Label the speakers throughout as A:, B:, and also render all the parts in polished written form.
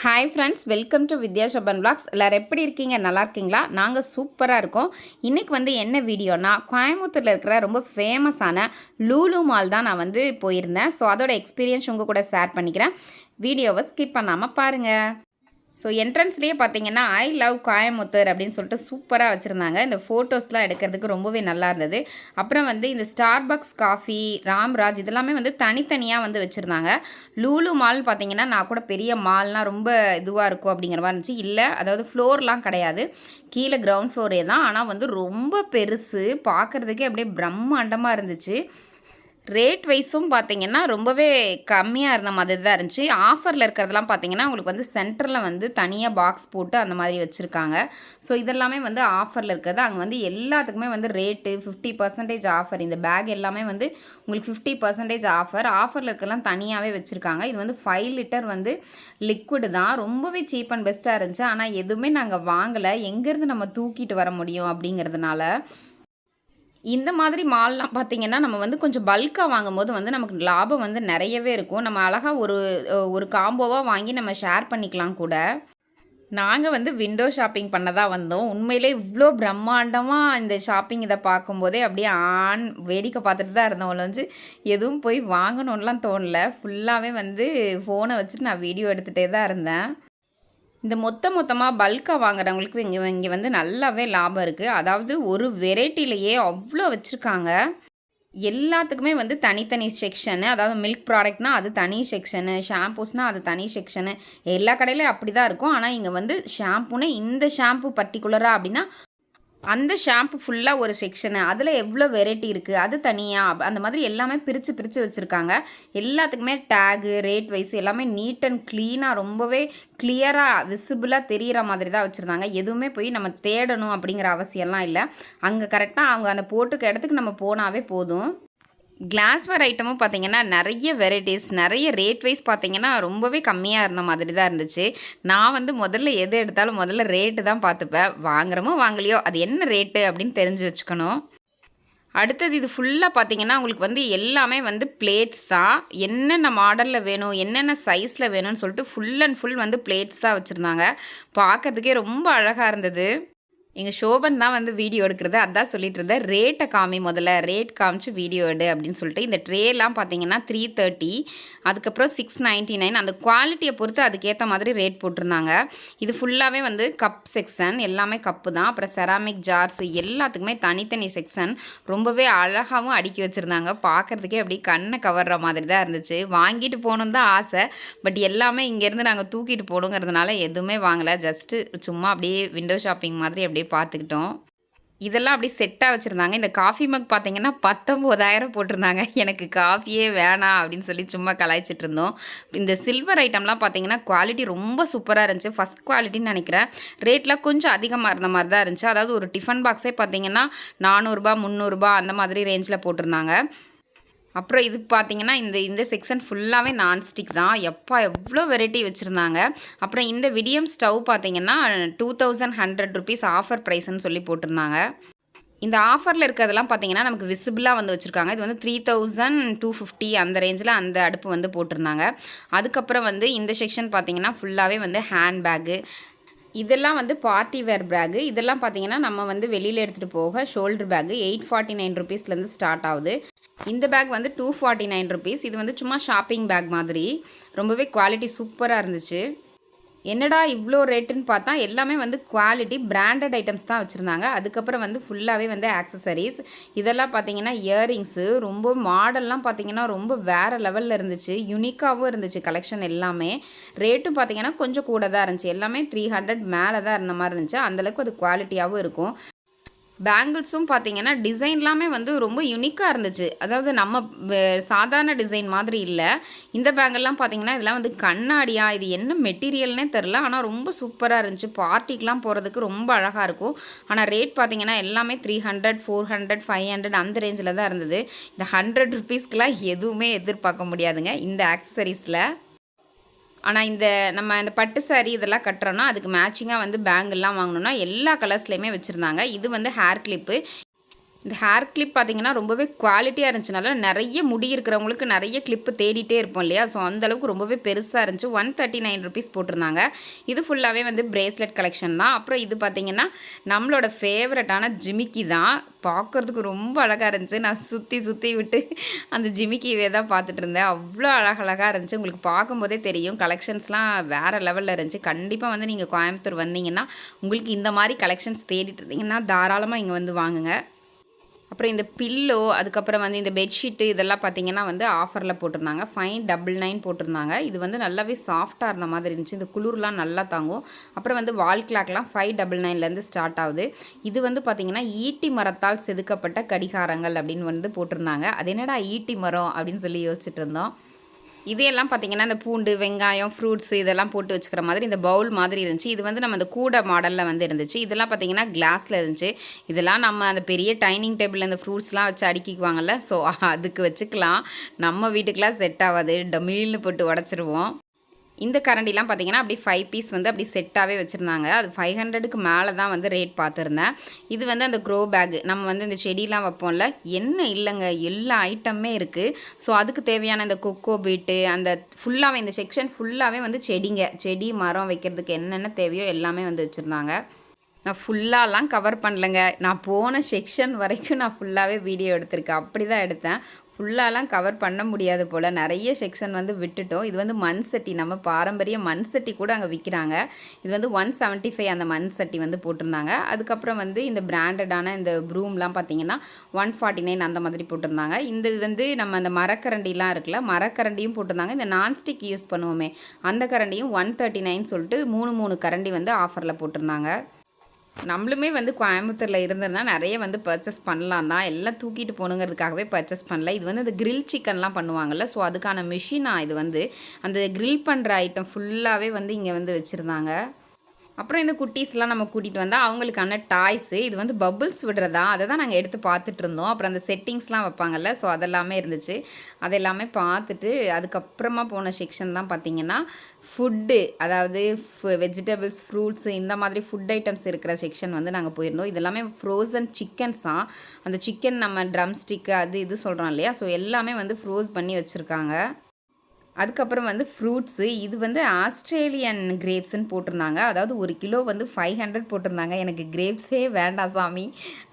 A: Hi friends, welcome to Vidya Shoban vlogs. எல்லோரும் எப்படி இருக்கீங்க? நல்லா இருக்கீங்களா? நாங்கள் சூப்பராக இருக்கோம். இன்றைக்கி என்ன வீடியோனா, கோயம்புத்தூரில் இருக்கிற ரொம்ப ஃபேமஸான லூலு மால் தான் நான் போயிருந்தேன். ஸோ அதோட எக்ஸ்பீரியன்ஸ் உங்கள் கூட ஷேர் பண்ணிக்கிறேன். வீடியோவை ஸ்கிப் பண்ணாமல் பாருங்கள். ஸோ என்ட்ரன்ஸ்லேயே பார்த்தீங்கன்னா ஐ லவ் கோயம்புத்தூர் அப்படின்னு சொல்லிட்டு சூப்பராக வச்சுருந்தாங்க. இந்த ஃபோட்டோஸ்லாம் எடுக்கிறதுக்கு ரொம்பவே நல்லா இருந்தது. அப்புறம் இந்த ஸ்டார்பக்ஸ் காஃபி, ராம்ராஜ் இதெல்லாமே தனித்தனியாக வச்சுருந்தாங்க. லூலு மால் பார்த்தீங்கன்னா நான் கூட பெரிய மால்னால் ரொம்ப இதுவாக இருக்கும் அப்படிங்கிற மாதிரி இருந்துச்சு. இல்லை, அதாவது ஃப்ளோர்லாம் கிடையாது, கீழே கிரவுண்ட் ஃப்ளோரே தான். ஆனால் ரொம்ப பெருசு, பார்க்குறதுக்கே அப்படியே பிரம்மாண்டமாக இருந்துச்சு. ரேட் வைஸும் பார்த்தீங்கன்னா ரொம்பவே கம்மியாக இருந்த மாதிரி தான் இருந்துச்சு. ஆஃபரில் இருக்கிறதெல்லாம் பார்த்தீங்கன்னா உங்களுக்கு சென்டரில் தனியாக பாக்ஸ் போட்டு அந்த மாதிரி வச்சுருக்காங்க. ஸோ இதெல்லாமே ஆஃபரில் இருக்கிறது. அங்கே எல்லாத்துக்குமே ரேட்டு 50% ஆஃபர். இந்த பேக் எல்லாமே உங்களுக்கு 50% ஆஃபர். ஆஃபரில் இருக்கிறதெல்லாம் தனியாகவே வச்சுருக்காங்க. இது 5 லிட்டர் லிக்விடு தான். ரொம்பவே சீப் அண்ட் பெஸ்ட்டாக இருந்துச்சு. ஆனால் எதுவுமே நாங்கள் வாங்கலை. எங்கேருந்து நம்ம தூக்கிட்டு வர முடியும் அப்படிங்கிறதுனால. இந்த மாதிரி மால்லாம் பார்த்தீங்கன்னா நம்ம கொஞ்சம் பல்காக வாங்கும்போது நமக்கு லாபம் நிறையவே இருக்கும். நம்ம அழகாக ஒரு காம்போவாக வாங்கி நம்ம ஷேர் பண்ணிக்கலாம் கூட. நாங்கள் விண்டோ ஷாப்பிங் பண்ண தான் வந்தோம். உண்மையிலே இவ்வளோ பிரம்மாண்டமாக இந்த ஷாப்பிங் இதை பார்க்கும்போதே அப்படியே வேடிக்கை பார்த்துட்டு தான் இருந்தோம். எதுவும் போய் வாங்கணும்லாம் தோணலை. ஃபுல்லாகவே ஃபோனை வச்சுட்டு நான் வீடியோ எடுத்துகிட்டே தான் இருந்தேன். இந்த மொத்தமாக பல்காக வாங்குறவங்களுக்கு இங்கே நல்லாவே லாபம் இருக்குது. அதாவது ஒரு வெரைட்டிலேயே அவ்வளோ வச்சுருக்காங்க. எல்லாத்துக்குமே தனித்தனி செக்ஷனு. அதாவது மில்க் ப்ராடக்ட்னால் அது தனி செக்ஷனு, ஷாம்பூஸ்னால் அது தனி செக்ஷனு. எல்லா கடையிலையும் அப்படி தான் இருக்கும். ஆனால் இங்கே ஷாம்புன்னு இந்த ஷாம்பு பர்டிகுலராக அப்படின்னா அந்த ஷாம்பு ஃபுல்லாக ஒரு செக்ஷனு, அதில் எவ்வளோ வெரைட்டி இருக்குது அது தனியாக, அந்த மாதிரி எல்லாமே பிரித்து வச்சுருக்காங்க. எல்லாத்துக்குமே டேகு, ரேட் வைஸ் எல்லாமே நீட் அண்ட் க்ளீனாக, ரொம்பவே கிளியராக விசிபிளாக தெரிகிற மாதிரி தான் வச்சுருந்தாங்க. எதுவுமே போய் நம்ம தேடணும் அப்படிங்கிற அவசியம்லாம் இல்லை. அங்கே கரெக்டாக அவங்க அந்த போட்டிருக்க இடத்துக்கு நம்ம போனாவே போதும். கிளாஸ்வேர் ஐட்டமும் பார்த்தீங்கன்னா நிறைய வெரைட்டிஸ், நிறைய ரேட் வைஸ் பார்த்தீங்கன்னா ரொம்பவே கம்மியாக இருந்த மாதிரி தான் இருந்துச்சு. நான் முதல்ல எது எடுத்தாலும் முதல்ல ரேட்டு தான் பார்த்துப்பேன். வாங்குறமோ வாங்கலையோ அது என்ன ரேட்டு அப்படின்னு தெரிஞ்சு வச்சுக்கணும். அடுத்தது இது ஃபுல்லாக பார்த்தீங்கன்னா உங்களுக்கு எல்லாமே பிளேட்ஸ் தான். என்னென்ன மாடலில் வேணும், என்னென்ன சைஸில் வேணும்னு சொல்லிட்டு ஃபுல் அண்ட் ஃபுல் பிளேட்ஸ் தான் வச்சுருந்தாங்க. பார்க்கறதுக்கே ரொம்ப அழகாக இருந்தது. எங்கள் ஷோபன் தான் வீடியோ எடுக்கிறது. அதான் சொல்லிட்டு இருந்தேன், ரேட்டை காமி, முதல்ல ரேட் காமிச்சு வீடியோ எடு அப்படின்னு சொல்லிட்டு. இந்த ட்ரேலாம் பார்த்தீங்கன்னா 330, அதுக்கப்புறம் 699. அந்த குவாலிட்டியை பொறுத்து அதுக்கேற்ற மாதிரி ரேட் போட்டிருந்தாங்க. இது ஃபுல்லாகவே கப் செக்ஷன், எல்லாமே கப்பு தான். அப்புறம் செராமிக் ஜார்ஸ் எல்லாத்துக்குமே தனித்தனி செக்ஷன். ரொம்பவே அழகாகவும் அடுக்கி வச்சுருந்தாங்க. பார்க்குறதுக்கே அப்படி கண்ணை கவர்ற மாதிரி தான் இருந்துச்சு. வாங்கிட்டு போகணுன்னு தான் ஆசை. பட் எல்லாமே இங்கேருந்து நாங்கள் தூக்கிட்டு போகணுங்கிறதுனால எதுவுமே வாங்கலை. ஜஸ்ட்டு சும்மா அப்படியே விண்டோ ஷாப்பிங் மாதிரி அப்படியே பார்த்துக்கிட்டோம். இதெல்லாம் அப்படி செட்டாக வச்சுருந்தாங்க. இந்த காஃபி மக் பார்த்தீங்கன்னா 19,000 போட்டிருந்தாங்க. எனக்கு காஃபியே வேணாம் அப்படின்னு சொல்லி சும்மா கலாய்ச்சிட்டு இருந்தோம். இந்த சில்வர் ஐட்டம்லாம் பார்த்தீங்கன்னா குவாலிட்டி ரொம்ப சூப்பராக இருந்துச்சு. ஃபஸ்ட் குவாலிட்டின்னு நினைக்கிறேன். ரேட்லாம் கொஞ்சம் அதிகமாக இருந்த மாதிரி தான் இருந்துச்சு. அதாவது ஒரு டிஃபன் பாக்ஸே பார்த்தீங்கன்னா 400 300 அந்த மாதிரி ரேஞ்சில் போட்டிருந்தாங்க. அப்புறம் இது பார்த்தீங்கன்னா இந்த செக்ஷன் ஃபுல்லாகவே நான்ஸ்டிக் தான். எவ்வளோ வெரைட்டி வச்சுருந்தாங்க. அப்புறம் இந்த விடியம் ஸ்டவ் பார்த்தீங்கன்னா 2100 ருபீஸ் ஆஃபர் ப்ரைஸ்ன்னு சொல்லி போட்டிருந்தாங்க. இந்த ஆஃபரில் இருக்கிறதெல்லாம் பார்த்தீங்கன்னா நமக்கு விசிபிளாக வச்சுருக்காங்க. இது 3250 அந்த ரேஞ்சில் அந்த அடுப்பு போட்டிருந்தாங்க. அதுக்கப்புறம் இந்த செக்ஷன் பார்த்தீங்கன்னா ஃபுல்லாகவே ஹேண்ட் பேக்கு, இதெல்லாம் பார்ட்டி வேர் பேக்கு. இதெல்லாம் பார்த்தீங்கன்னா நம்ம வெளியில் எடுத்துகிட்டு போக ஷோல்டர் பேக்கு 849 ருபீஸ்லேருந்து ஸ்டார்ட் ஆகுது. இந்த பேக் 249 ருபீஸ். இது சும்மா ஷாப்பிங் பேக் மாதிரி. ரொம்பவே குவாலிட்டி சூப்பராக இருந்துச்சு. என்னடா இவ்வளோ ரேட்டுன்னு பார்த்தா எல்லாமே குவாலிட்டி பிராண்டட் ஐட்டம்ஸ் தான் வச்சுருந்தாங்க. அதுக்கப்புறம் ஃபுல்லாகவே ஆக்சசரிஸ். இதெல்லாம் பார்த்தீங்கன்னா இயரிங்ஸு, ரொம்ப மாடல்லாம் பார்த்தீங்கன்னா ரொம்ப வேறு லெவலில் இருந்துச்சு. யுனிக்காகவும் இருந்துச்சு கலெக்ஷன் எல்லாமே. ரேட்டும் பார்த்தீங்கன்னா கொஞ்சம் கூட தான் இருந்துச்சு. எல்லாமே 300 மேலே தான் இருந்த மாதிரி இருந்துச்சு. அந்தளவுக்கு அது குவாலிட்டியாகவும் இருக்கும். பேங்கிள்ஸும் பார்த்தீங்கன்னா டிசைன்லாமே ரொம்ப யுனிக்காக இருந்துச்சு. அதாவது நம்ம சாதாரண டிசைன் மாதிரி இல்லை. இந்த பேங்கிள்லாம் பார்த்தீங்கன்னா இதெல்லாம் கண்ணாடியா, இது என்ன மெட்டீரியல்னே தெரில. ஆனால் ரொம்ப சூப்பராக இருந்துச்சு. பார்ட்டிக்கெலாம் போகிறதுக்கு ரொம்ப அழகாக இருக்கும். ஆனால் ரேட் பார்த்தீங்கன்னா எல்லாமே 300 400 500 அந்த ரேஞ்சில் தான் இருந்தது. இந்த 100 ருபீஸ்க்கெலாம் எதுவுமே எதிர்பார்க்க முடியாதுங்க இந்த ஆக்சசரிஸில். ஆனால் நம்ம இந்த பட்டு சாரீ இதெல்லாம் கட்டுறோன்னா அதுக்கு மேட்சிங்காக பேங்கிள்லாம் வாங்கணுன்னா எல்லா கலர்ஸ்லேயுமே வச்சுருந்தாங்க. இது ஹேர் கிளிப்பு. இந்த ஹேர் கிளிப் பார்த்தீங்கன்னா ரொம்பவே குவாலிட்டியாக இருந்துச்சுனால நிறைய முடி இருக்கிறவங்களுக்கு நிறைய கிளிப்பு தேடிட்டே இருப்போம் இல்லையா. ஸோ அந்தளவுக்கு ரொம்பவே பெருசாக இருந்துச்சு. 139 ருபீஸ் போட்டிருந்தாங்க. இது ஃபுல்லாகவே வந்து பிரேஸ்லெட் கலெக்ஷன் தான். அப்புறம் இது பார்த்திங்கன்னா நம்மளோட ஃபேவரட்டான ஜிமிக்கி தான். பார்க்குறதுக்கு ரொம்ப அழகாக இருந்துச்சு. நான் சுற்றி சுற்றி விட்டு அந்த ஜிமிக்கிவே தான் பார்த்துட்டு இருந்தேன். அவ்வளோ அழகழகாக இருந்துச்சு. உங்களுக்கு பார்க்கும்போதே தெரியும் கலெக்ஷன்ஸ்லாம் வேறு லெவலில் இருந்துச்சு. கண்டிப்பாக வந்து நீங்கள் கோயம்புத்தூர் வந்தீங்கன்னா உங்களுக்கு இந்த மாதிரி கலெக்ஷன்ஸ் தேடிட்டு இருந்தீங்கன்னா தாராளமாக இங்கே வந்து வாங்குங்க. அப்புறம் இந்த பில்லோ, அதுக்கப்புறம் வந்து இந்த பெட்ஷீட்டு இதெல்லாம் பார்த்தீங்கன்னா வந்து ஆஃபரில் போட்டிருந்தாங்க. 599 போட்டிருந்தாங்க. இது வந்து நல்லாவே சாஃப்டாக இருந்த மாதிரி இருந்துச்சு. இந்த குளிர்லாம் நல்லா தாங்கும். அப்புறம் வந்து வால் கிளாக்லாம் 599லேருந்து ஸ்டார்ட் ஆகுது. இது வந்து பார்த்திங்கன்னா ஈட்டி மரத்தால் செதுக்கப்பட்ட கடிகாரங்கள் அப்படின்னு வந்து போட்டிருந்தாங்க. அது என்னடா ஈட்டி மரம் அப்படின்னு சொல்லி யோசிச்சுட்டு இருந்தோம். இதையெல்லாம் பார்த்திங்கன்னா இந்த பூண்டு, வெங்காயம், ஃப்ரூட்ஸ் இதெல்லாம் போட்டு வச்சுக்கிற மாதிரி இந்த பவுல் மாதிரி இருந்துச்சு. இது வந்து நம்ம அந்த கூடை மாடலில் வந்து இருந்துச்சு. இதெல்லாம் பார்த்திங்கன்னா கிளாஸில் இருந்துச்சு. இதெல்லாம் நம்ம அந்த பெரிய டைனிங் டேபிளில் இந்த ஃப்ரூட்ஸ்லாம் வச்சு அடுக்கிக்குவாங்கள்ல, ஸோ அதுக்கு வச்சுக்கலாம். நம்ம வீட்டுக்கெலாம் செட் ஆகாது, டமீல்னு போட்டு உடச்சிருவோம். இந்த கரண்டிலாம் பார்த்திங்கன்னா அப்படி 5 பீஸ் வந்து அப்படி செட்டாகவே வச்சுருந்தாங்க. அது 500க்கு மேலே தான் வந்து ரேட் பார்த்துருந்தேன். இது வந்து அந்த க்ரோ பேக் நம்ம வந்து இந்த செடியெலாம் வைப்போம்ல, என்ன இல்லைங்க எல்லா ஐட்டமே இருக்குது. ஸோ அதுக்கு தேவையான இந்த கொக்கோ பீட்டு அந்த ஃபுல்லாகவே இந்த செக்ஷன் ஃபுல்லாகவே வந்து செடி மரம் வைக்கிறதுக்கு என்னென்ன தேவையோ எல்லாமே வந்து வச்சுருந்தாங்க. நான் ஃபுல்லாலாம் கவர் பண்ணலைங்க. நான் போன செக்ஷன் வரைக்கும் நான் ஃபுல்லாகவே வீடியோ எடுத்திருக்கேன். அப்படி தான் எடுத்தேன். ஃபுல்லாலாம் கவர் பண்ண முடியாது போல், நிறைய செக்ஷன் வந்து விட்டுட்டோம். இது வந்து மண் சட்டி, நம்ம பாரம்பரிய மண் சட்டி கூட அங்கே விற்கிறாங்க. இது வந்து 175 அந்த மண் சட்டி வந்து போட்டிருந்தாங்க. அதுக்கப்புறம் வந்து இந்த பிராண்டடான இந்த ப்ரூம்லாம் பார்த்தீங்கன்னா 149 அந்த மாதிரி போட்டிருந்தாங்க. இந்த இது வந்து நம்ம அந்த மரக்கரண்டிலாம் இருக்குல்ல, மரக்கரண்டியும் போட்டிருந்தாங்க. இந்த நான்ஸ்டிக் யூஸ் பண்ணுவோமே அந்த கரண்டியும் 139 சொல்லிட்டு 3 கரண்டி வந்து ஆஃபரில் போட்டிருந்தாங்க. நம்மளுமே வந்து கோயம்புத்தூரில் இருந்ததுனா நிறைய வந்து பர்ச்சேஸ் பண்ணலாம் தான். எல்லாம் தூக்கிட்டு போகணுங்கிறதுக்காகவே பர்ச்சேஸ் பண்ணல. இது வந்து இந்த கிரில் சிக்கன்லாம் பண்ணுவாங்கள்ல, ஸோ அதுக்கான மிஷினாக இது வந்து அந்த கிரில் பண்ணுற ஐட்டம் ஃபுல்லாகவே வந்து இங்கே வந்து வச்சுருந்தாங்க. அப்புறம் இந்த குட்டீஸ்லாம் நம்ம கூட்டிகிட்டு வந்தால் அவங்களுக்கான டாய்ஸு, இது வந்து பபுள்ஸ் விடுறதா, அதை தான் நாங்கள் எடுத்து பார்த்துட்டு இருந்தோம். அப்புறம் அந்த செட்டிங்ஸ்லாம் வைப்பாங்கல்ல, ஸோ அதெல்லாமே இருந்துச்சு. அதெல்லாமே பார்த்துட்டு அதுக்கப்புறமா போன செக்ஷன் தான் பார்த்திங்கன்னா ஃபுட்டு, அதாவது வெஜிடபிள்ஸ், ஃப்ரூட்ஸு இந்த மாதிரி ஃபுட் ஐட்டம்ஸ் இருக்கிற செக்ஷன் வந்து நாங்கள் போயிருந்தோம். இதெல்லாமே ஃப்ரோசன் சிக்கன்ஸ் தான். அந்த சிக்கன் நம்ம ட்ரம் ஸ்டிக்கு அது இது சொல்கிறோம் இல்லையா, ஸோ எல்லாமே வந்து ஃப்ரோஸ் பண்ணி வச்சுருக்காங்க. அதுக்கப்புறம் வந்து ஃப்ரூட்ஸு, இது வந்து ஆஸ்திரேலியன் கிரேப்ஸ்ன்னு போட்டிருந்தாங்க. அதாவது 1 கிலோ வந்து 500 போட்டிருந்தாங்க. எனக்கு கிரேப்ஸே வேண்டாம் சாமி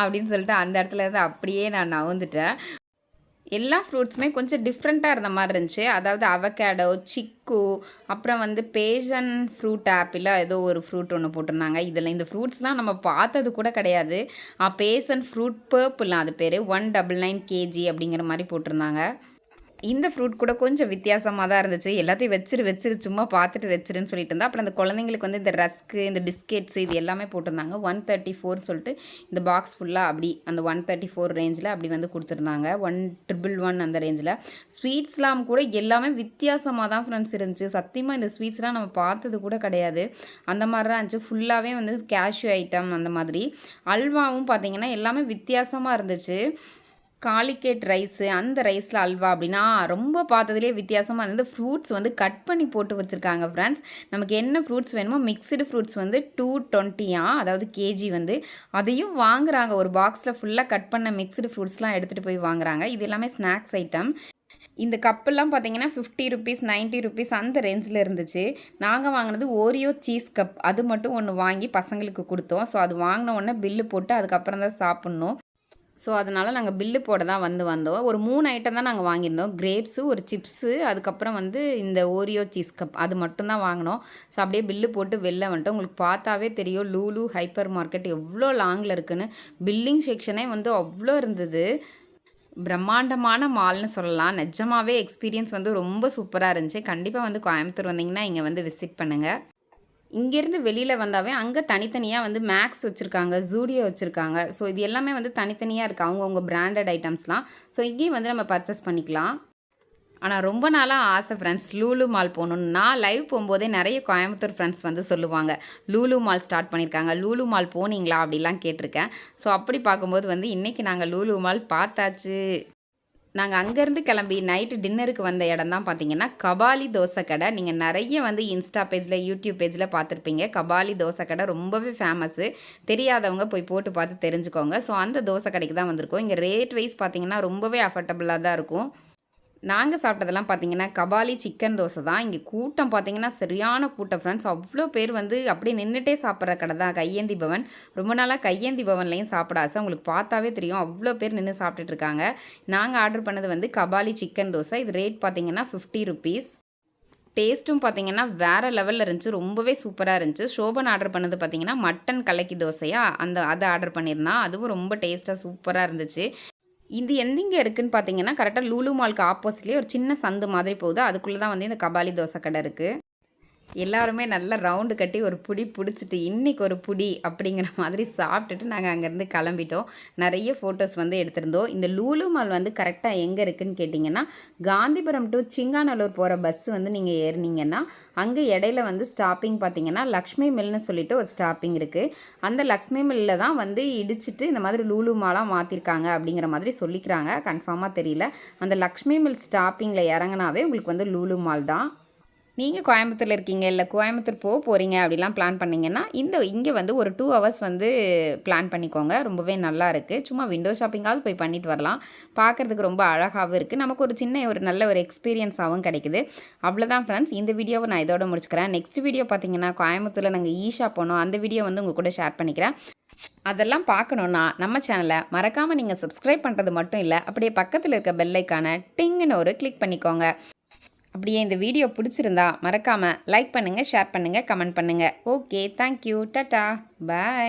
A: அப்படின்னு சொல்லிட்டு அந்த இடத்துல இருந்து அப்படியே நான் நவுந்துட்டேன். எல்லா ஃப்ரூட்ஸுமே கொஞ்சம் டிஃப்ரெண்ட்டாக இருந்த மாதிரி இருந்துச்சு. அதாவது அவகேடோ, சிக்கு, அப்புறம் வந்து பேஷன் ஃப்ரூட் ஆப்பிளா ஏதோ ஒரு ஃப்ரூட் ஒன்று போட்டிருந்தாங்க. இதில் இந்த ஃப்ரூட்ஸ்லாம் நம்ம பார்த்தது கூட கிடையாது. பேஷன் ஃப்ரூட் பர்பிள் அது பேர். 199 kg அப்படிங்கிற மாதிரி போட்டிருந்தாங்க. இந்த ஃப்ரூட் கூட கொஞ்சம் வித்தியாசமாக தான் இருந்துச்சு. எல்லாத்தையும் வச்சிரு சும்மா பார்த்துட்டு வச்சிருன்னு சொல்லிட்டு இருந்தா. அப்புறம் அந்த குழந்தைங்களுக்கு வந்து இந்த ரஸ்க்கு, இந்த பிஸ்கெட்ஸு இது எல்லாமே போட்டிருந்தாங்க. 134 சொல்லிட்டு இந்த பாக்ஸ் ஃபுல்லாக அப்படி அந்த 134 ரேஞ்சில் அப்படி வந்து கொடுத்துருந்தாங்க. 111 அந்த ரேஞ்சில். ஸ்வீட்ஸ்லாம் கூட எல்லாமே வித்தியாசமாக தான் ஃப்ரெண்ட்ஸ் இருந்துச்சு. சத்தியமாக இந்த ஸ்வீட்ஸ்லாம் நம்ம பார்த்தது கூட கிடையாது. அந்த மாதிரி தான் இருந்துச்சு. ஃபுல்லாகவே வந்து கேஷ்யூ ஐட்டம் அந்த மாதிரி. அல்வாவும் பார்த்திங்கன்னா எல்லாமே வித்தியாசமாக இருந்துச்சு. காலிக்கேட் ரைஸு, அந்த ரைஸில் அல்வா அப்படின்னா ரொம்ப பார்த்ததுலேயே வித்தியாசமாக இருந்தது. ஃப்ரூட்ஸ் வந்து கட் பண்ணி போட்டு வச்சுருக்காங்க ஃப்ரெண்ட்ஸ். நமக்கு என்ன ஃப்ரூட்ஸ் வேணுமோ மிக்சடு ஃப்ரூட்ஸ் வந்து 220 அதாவது கேஜி வந்து அதையும் வாங்குறாங்க. ஒரு பாக்ஸில் ஃபுல்லாக கட் பண்ண மிக்சடு ஃப்ரூட்ஸ்லாம் எடுத்துகிட்டு போய் வாங்குறாங்க. இது எல்லாமே ஸ்நாக்ஸ் ஐட்டம். இந்த கப்பெல்லாம் பார்த்தீங்கன்னா 50 ருபீஸ் 90 ருபீஸ் அந்த ரேஞ்சில் இருந்துச்சு. நாங்கள் வாங்கினது ஓரியோ சீஸ் கப், அது மட்டும் ஒன்று வாங்கி பசங்களுக்கு கொடுத்தோம். ஸோ அது வாங்கின உடனே பில்லு போட்டு அதுக்கப்புறம் தான் சாப்பிட்ணும். ஸோ அதனால் நாங்கள் பில்லு போட தான் வந்தோம். ஒரு 3 ஐட்டம் தான் நாங்கள் வாங்கியிருந்தோம். கிரேப்ஸு, ஒரு சிப்ஸு, அதுக்கப்புறம் வந்து இந்த ஓரியோ சீஸ் கப் அது மட்டும்தான் வாங்கினோம். ஸோ அப்படியே பில்லு போட்டு வெளில வந்துட்டோம். உங்களுக்கு பார்த்தாவே தெரியும் லூலு ஹைப்பர் மார்க்கெட் எவ்வளோ லாங்கில் இருக்குன்னு. பில்லிங் செக்ஷனே வந்து அவ்வளோ இருந்தது. பிரம்மாண்டமான மால்னு சொல்லலாம். நிஜமாகவே எக்ஸ்பீரியன்ஸ் வந்து ரொம்ப சூப்பராக இருந்துச்சு. கண்டிப்பாக வந்து கோயம்புத்தூர் வந்தீங்கன்னா இங்கே வந்து விசிட் பண்ணுங்கள். இங்கேருந்து வெளியில் வந்தாவே அங்கே தனித்தனியாக வந்து மேக்ஸ் வச்சுருக்காங்க, ஜூடியோ வச்சுருக்காங்க. ஸோ இது எல்லாமே வந்து தனித்தனியாக இருக்குது அவங்கவுங்க பிராண்டட் ஐட்டம்ஸ்லாம். ஸோ இங்கேயும் வந்து நம்ம பர்ச்சேஸ் பண்ணிக்கலாம். ஆனால் ரொம்ப நாளாக ஆசை ஃப்ரெண்ட்ஸ் லூலு மால் போகணுன்னு. நான் லைவ் போகும்போதே நிறைய கோயம்புத்தூர் ஃப்ரெண்ட்ஸ் வந்து சொல்லுவாங்க லூலு மால் ஸ்டார்ட் பண்ணியிருக்காங்க, லூலு மால் போனீங்களா அப்படிலாம் கேட்டிருக்கேன். ஸோ அப்படி பார்க்கும்போது வந்து இன்றைக்கி நாங்கள் லூலு மால் பார்த்தாச்சு. நாங்கள் அங்கேருந்து கிளம்பி நைட்டு டின்னருக்கு வந்த இடம் தான் பார்த்தீங்கன்னா கபாலி தோசை கடை. நீங்கள் நிறைய வந்து இன்ஸ்டா பேஜில் யூடியூப் பேஜில் பார்த்துருப்பீங்க. கபாலி தோசை கடை ரொம்பவே ஃபேமஸ்ஸு. தெரியாதவங்க போய் போட்டு பார்த்து தெரிஞ்சுக்கோங்க. ஸோ அந்த தோசை கடைக்கு தான் வந்திருக்கோம். இங்கே ரேட் வைஸ் பார்த்தீங்கன்னா ரொம்பவே அஃபர்டபுளாக தான் இருக்கும். நாங்கள் சாப்பிட்டதெல்லாம் பார்த்தீங்கன்னா கபாலி சிக்கன் தோசை தான். இங்கே கூட்டம் பார்த்தீங்கன்னா சரியான கூட்டம் ஃப்ரெண்ட்ஸ். அவ்வளோ பேர் வந்து அப்படியே நின்றுட்டே சாப்பிட்ற கடை தான் கையேந்தி பவன். ரொம்ப நாளாக கையேந்தி பவன்லையும் சாப்பிட ஆசை. உங்களுக்கு பார்த்தாவே தெரியும் அவ்வளோ பேர் நின்று சாப்பிட்டுட்டு இருக்காங்க. நாங்கள் ஆர்டர் பண்ணது வந்து கபாலி சிக்கன் தோசை. இது ரேட் பார்த்தீங்கன்னா 50 ருபீஸ். டேஸ்ட்டும் பார்த்தீங்கன்னா வேறு லெவலில் இருந்துச்சு. ரொம்பவே சூப்பராக இருந்துச்சு. ஷோபன் ஆர்டர் பண்ணது பார்த்தீங்கன்னா மட்டன் கலக்கி தோசையா அதை ஆர்டர் பண்ணியிருந்தான். அதுவும் ரொம்ப டேஸ்ட்டாக சூப்பராக இருந்துச்சு. இது எங்கெங்க இருக்குன்னு பார்த்தீங்கன்னா, கரெக்டாக லூலு மால்க்கு ஆப்போசிட்லேயே ஒரு சின்ன சந்து மாதிரி போகுது. அதுக்குள்ளே தான் வந்து இந்த கபாலி தோசை கடை இருக்குது. எல்லாருமே நல்லா ரவுண்டு கட்டி ஒரு புடி புடிச்சிட்டு, இன்னைக்கு ஒரு புடி அப்படிங்கிற மாதிரி சாப்பிட்டுட்டு நாங்கள் அங்கேருந்து கிளம்பிட்டோம். நிறைய ஃபோட்டோஸ் வந்து எடுத்திருந்தோம். இந்த லூலு மால் வந்து கரெக்டாக எங்கே இருக்குதுன்னு கேட்டிங்கன்னா, காந்திபுரம் டு சிங்காநல்லூர் போகிற பஸ் வந்து நீங்கள் ஏறினீங்கன்னா, அங்கே இடையில வந்து ஸ்டாப்பிங் பார்த்தீங்கன்னா, லக்ஷ்மி மில்னு சொல்லிட்டு ஒரு ஸ்டாப்பிங் இருக்குது. அந்த லக்ஷ்மி மில்லில் தான் வந்து இடிச்சிட்டு இந்த மாதிரி லூலு மாலாக மாற்றிருக்காங்க அப்படிங்கிற மாதிரி சொல்லிக்கிறாங்க. கன்ஃபார்மாக தெரியல. அந்த லக்ஷ்மி மில் ஸ்டாப்பிங்கில் இறங்கினாவே உங்களுக்கு வந்து லூலு மால் தான். நீங்கள் கோயம்புத்தூரில் இருக்கீங்க, இல்லை கோயம்புத்தூர் போகிறீங்க அப்படிலாம் பிளான் பண்ணிங்கன்னா இங்கே வந்து ஒரு 2 ஹவர்ஸ் வந்து பிளான் பண்ணிக்கோங்க. ரொம்பவே நல்லா இருக்குது. சும்மா விண்டோ ஷாப்பிங்காவது போய் பண்ணிட்டு வரலாம். பார்க்குறதுக்கு ரொம்ப அழகாகவும் இருக்குது. நமக்கு ஒரு நல்ல ஒரு எக்ஸ்பீரியன்ஸாகவும் கிடைக்குது. அவ்வளோதான் ஃப்ரெண்ட்ஸ். இந்த வீடியோவை நான் இதோட முடிச்சுக்கிறேன். நெக்ஸ்ட் வீடியோ பார்த்தீங்கன்னா கோயம்புத்தூரில் நாங்கள் ஈஷா போனோம். அந்த வீடியோ வந்து உங்கள் கூட ஷேர் பண்ணிக்கிறேன். அதெல்லாம் பார்க்கணுன்னா நம்ம சேனலை மறக்காமல் நீங்கள் சப்ஸ்கிரைப் பண்ணுறது மட்டும் இல்லை, அப்படியே பக்கத்தில் இருக்க பெல் ஐக்கானை டிங்குன்னு ஒரு கிளிக் பண்ணிக்கோங்க. அப்படியே இந்த வீடியோ பிடிச்சிருந்தா மறக்காமல் லைக் பண்ணுங்கள், ஷேர் பண்ணுங்கள், கமெண்ட் பண்ணுங்கள். ஓகே, தேங்க்யூ, டாட்டா, பாய்.